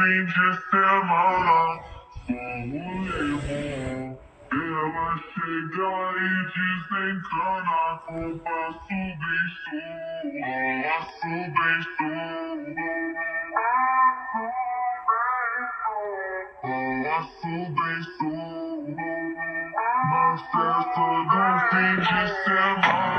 fim de semana, só rolê bom. Ela chega e desencana, roupa subençou. Ela subençou. Na festa do fim de semana.